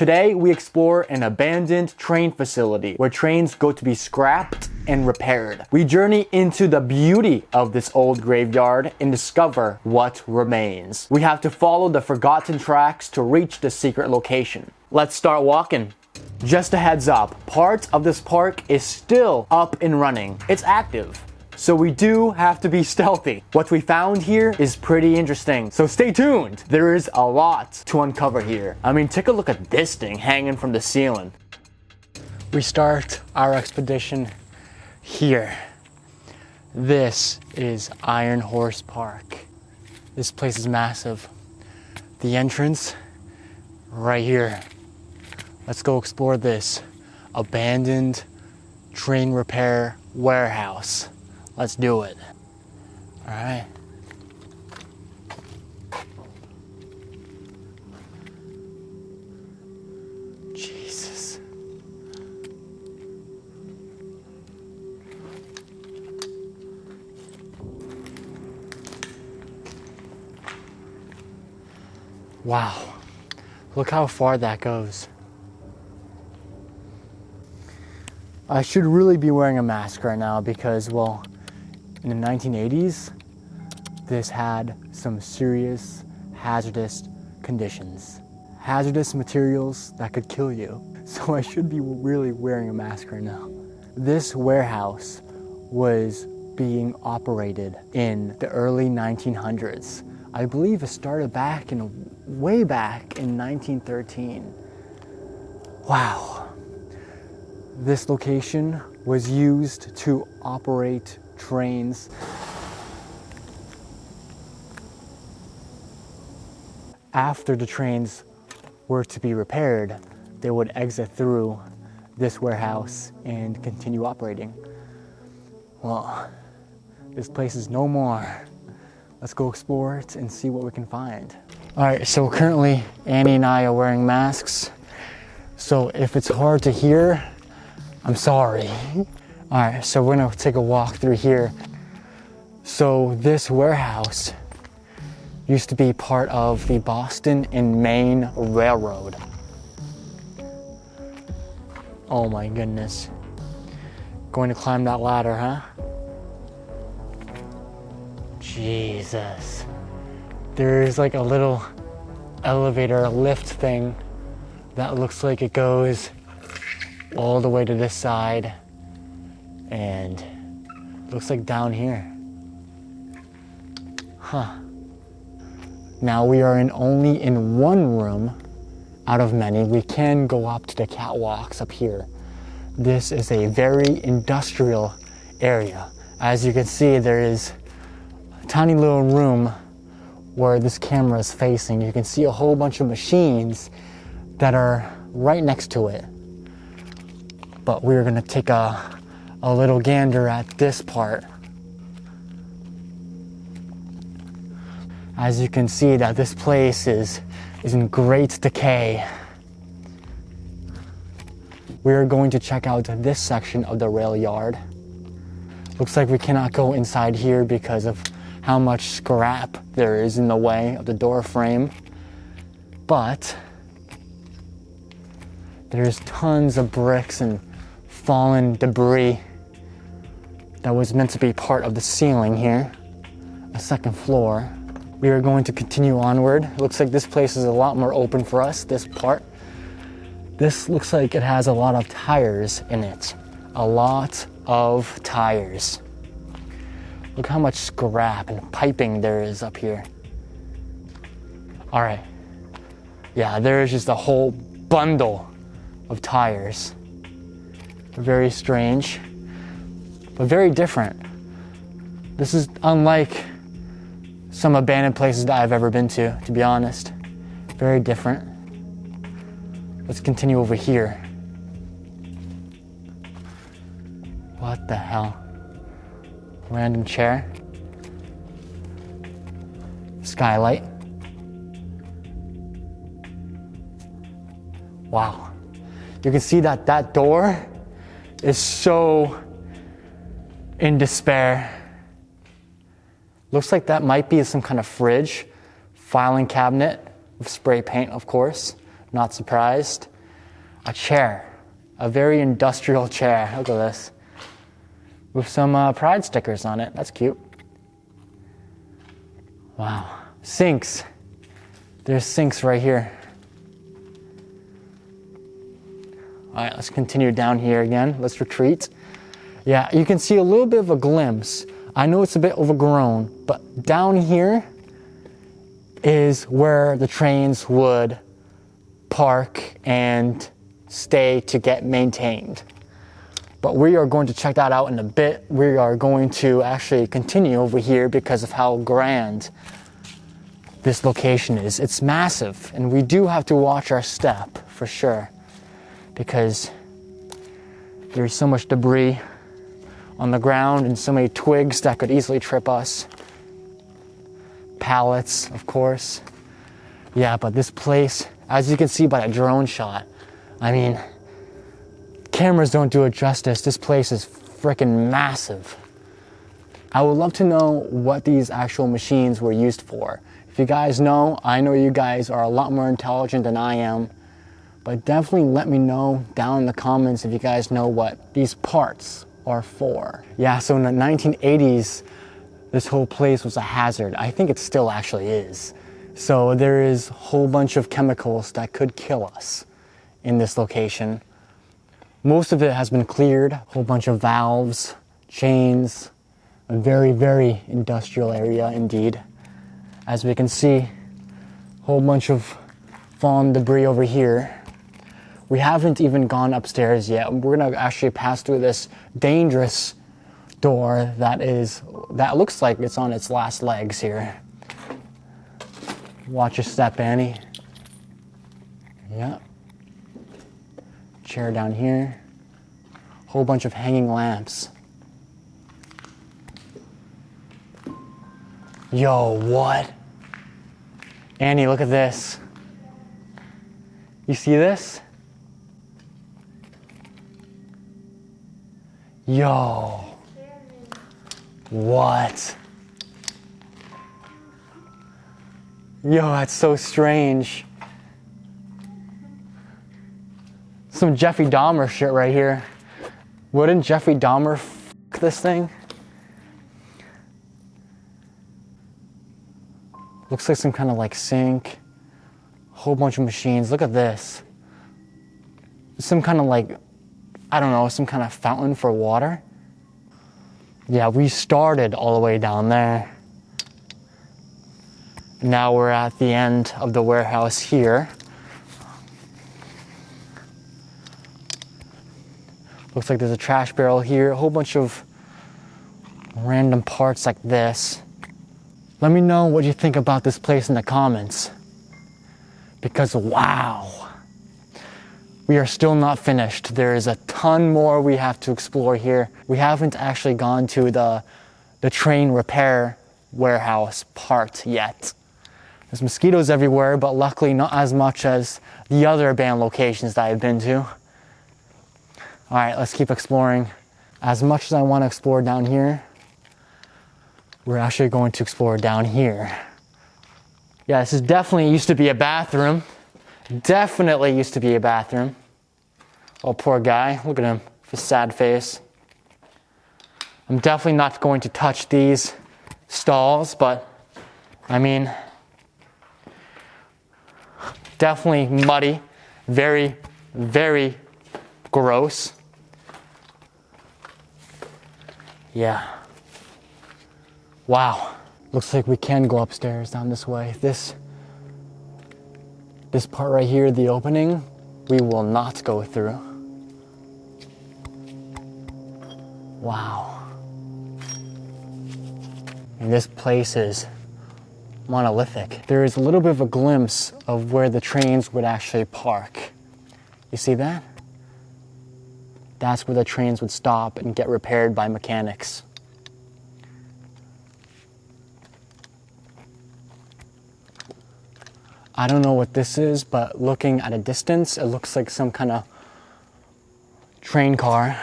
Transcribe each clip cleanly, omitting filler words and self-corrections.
Today, we explore an abandoned train facility where trains go to be scrapped and repaired. We journey into the beauty of this old graveyard and discover what remains. We have to follow the forgotten tracks to reach the secret location. Let's start walking. Just a heads up, part of this park is still up and running. It's active, so we do have to be stealthy. What we found here is pretty interesting, so stay tuned. There is a lot to uncover here. I mean, take a look at this thing hanging from the ceiling. We start our expedition here. This is Iron Horse Park. This place is massive. The entrance right here. Let's go explore this abandoned train repair warehouse. Let's do it. All right. Jesus. Wow. Look how far that goes. I should really be wearing a mask right now because, well, in the 1980s, this had some serious hazardous conditions. Hazardous materials that could kill you. So I should be really wearing a mask right now. This warehouse was being operated in the early 1900s. I believe it started way back in 1913. Wow. This location was used to operate trains. After the trains were to be repaired, they would exit through this warehouse and continue operating. Well, this place is no more. Let's go explore it and see what we can find. All right, so currently Annie and I are wearing masks. So if it's hard to hear, I'm sorry. All right, so we're gonna take a walk through here. So this warehouse used to be part of the Boston and Maine Railroad. Oh my goodness. Going to climb that ladder, huh? Jesus. There's like a little elevator lift thing that looks like it goes all the way to this side and looks like down here. Huh. Now we are only in one room out of many. We can go up to the catwalks up here. This is a very industrial area. As you can see, there is a tiny little room where this camera is facing. You can see a whole bunch of machines that are right next to it. But we're gonna take a little gander at this part. As you can see that this place is in great decay. We are going to check out this section of the rail yard. Looks like we cannot go inside here because of how much scrap there is in the way of the door frame. But there's tons of bricks and fallen debris that was meant to be part of the ceiling here, a second floor. We are going to continue onward. It looks like this place is a lot more open for us, this part. This looks like it has a lot of tires in it. A lot of tires. Look how much scrap and piping there is up here. All right. Yeah, there's just a whole bundle of tires. Very strange, but very different. This is unlike some abandoned places that I've ever been to be honest. Very different. Let's continue over here. What the hell? Random chair. Skylight. Wow. You can see that that door is so in despair. Looks like that might be some kind of fridge, filing cabinet with spray paint, of course. Not surprised. A chair. A very industrial chair. Look at this. With some pride stickers on it. That's cute. Wow. Sinks. There's sinks right here. All right, let's continue down here again. Let's retreat. Yeah, you can see a little bit of a glimpse. I know it's a bit overgrown, but down here is where the trains would park and stay to get maintained. But we are going to check that out in a bit. We are going to actually continue over here because of how grand this location is. It's massive, and we do have to watch our step for sure because there's so much debris on the ground and so many twigs that could easily trip us. Pallets, of course. Yeah, but this place, as you can see by the drone shot, I mean, cameras don't do it justice. This place is freaking massive. I would love to know what these actual machines were used for. If you guys know, I know you guys are a lot more intelligent than I am, but definitely let me know down in the comments if you guys know what these parts are for. Yeah, so in the 1980s, this whole place was a hazard. I think it still actually is. So there is a whole bunch of chemicals that could kill us in this location. Most of it has been cleared. A whole bunch of valves, chains, a very, very industrial area indeed. As we can see, a whole bunch of fallen debris over here. We haven't even gone upstairs yet. We're gonna actually pass through this dangerous door that looks like it's on its last legs here. Watch your step, Annie. Yeah. Chair down here. Whole bunch of hanging lamps. Yo, what? Annie, look at this. You see this? Yo. What? Yo, that's so strange. Some Jeffrey Dahmer shit right here. Wouldn't Jeffrey Dahmer f this thing? Looks like some kind of like sink. Whole bunch of machines. Look at this. Some kind of like, I don't know, some kind of fountain for water. Yeah, we started all the way down there. Now we're at the end of the warehouse here. Looks like there's a trash barrel here, a whole bunch of random parts like this. Let me know what you think about this place in the comments. Because wow, we are still not finished. There is a ton more we have to explore here. We haven't actually gone to the train repair warehouse part yet. There's mosquitoes everywhere, but luckily not as much as the other abandoned locations that I've been to. All right, let's keep exploring. As much as I want to explore down here, we're actually going to explore down here. Yeah, this is definitely used to be a bathroom. Definitely used to be a bathroom. Oh, poor guy. Look at him, his sad face. I'm definitely not going to touch these stalls, but I mean, definitely muddy. Very, very gross. Yeah. Wow. Looks like we can go upstairs down this way. This part right here, the opening, we will not go through. Wow. And this place is monolithic. There is a little bit of a glimpse of where the trains would actually park. You see that? That's where the trains would stop and get repaired by mechanics. I don't know what this is, but looking at a distance, it looks like some kind of train car.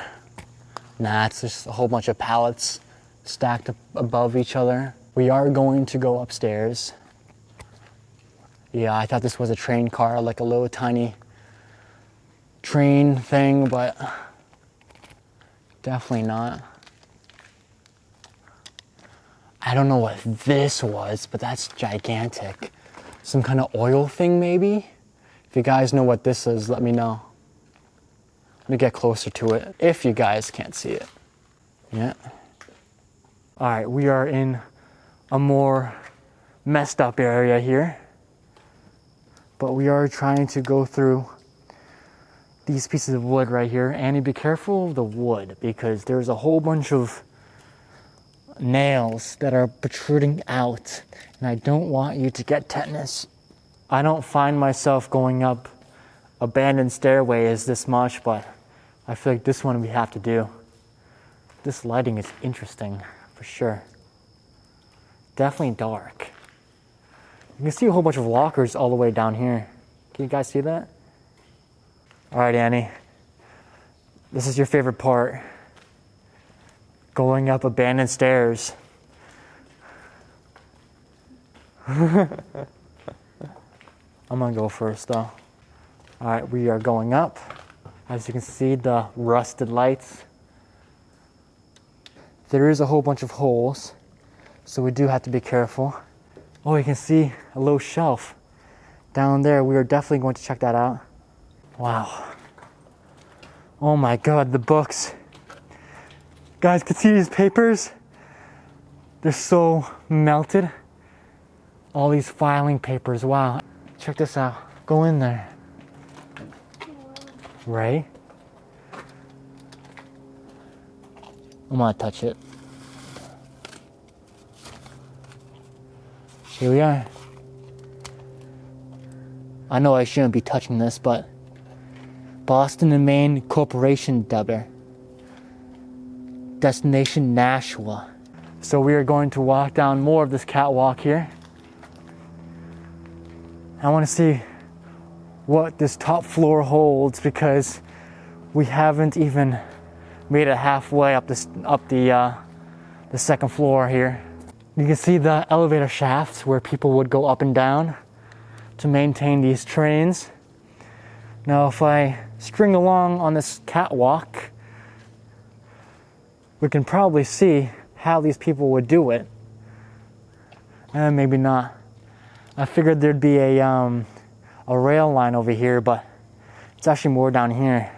Nah, it's just a whole bunch of pallets stacked up above each other. We are going to go upstairs. Yeah, I thought this was a train car, like a little tiny train thing, but definitely not. I don't know what this was, but that's gigantic. Some kind of oil thing, maybe? If you guys know what this is, let me know. Let me get closer to it, if you guys can't see it. Yeah. All right, we are in a more messed up area here. But we are trying to go through these pieces of wood right here. Annie, be careful of the wood because there's a whole bunch of nails that are protruding out, and I don't want you to get tetanus. I don't find myself going up abandoned stairways this much, but I feel like this one we have to do. This lighting is interesting for sure. Definitely dark. You can see a whole bunch of lockers all the way down here. Can you guys see that? All right, Annie. This is your favorite part. Going up abandoned stairs. I'm gonna go first though. All right, we are going up. As you can see, the rusted lights. There is a whole bunch of holes, so we do have to be careful. Oh, you can see a little shelf down there. We are definitely going to check that out. Wow. Oh my God, the books. Guys, can see these papers? They're so melted. All these filing papers, wow. Check this out, go in there. Right? I'm gonna touch it. Here we are. I know I shouldn't be touching this, but Boston and Maine Corporation dubber. Destination Nashua. So we are going to walk down more of this catwalk here. I want to see what this top floor holds because we haven't even made it halfway up the second floor here. You can see the elevator shafts where people would go up and down to maintain these trains. Now if I string along on this catwalk, we can probably see how these people would do it. And maybe not. I figured there'd be a rail line over here, but it's actually more down here.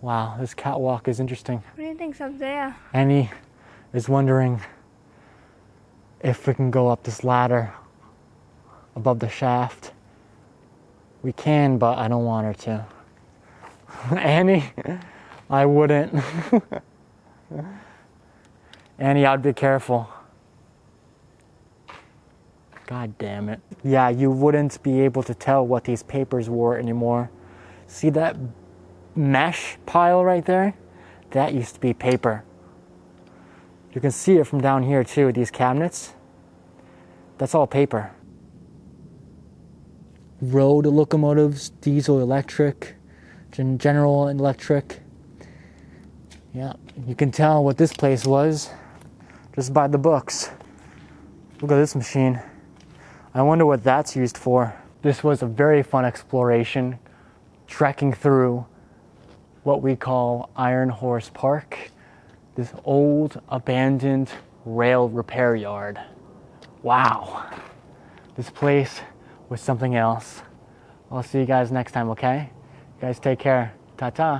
Wow, this catwalk is interesting. What do you think's up there? Annie is wondering if we can go up this ladder above the shaft. We can, but I don't want her to. Annie, I wouldn't. Annie, I'd be careful. God damn it. Yeah, you wouldn't be able to tell what these papers were anymore. See that mesh pile right there? That used to be paper. You can see it from down here too, these cabinets. That's all paper. Road locomotives, diesel electric, General Electric. Yeah, you can tell what this place was just by the books. Look at this machine. I wonder what that's used for. This was a very fun exploration, trekking through what we call Iron Horse Park, this old abandoned rail repair yard. Wow, this place was something else. I'll see you guys next time, okay? You guys take care. Ta-ta.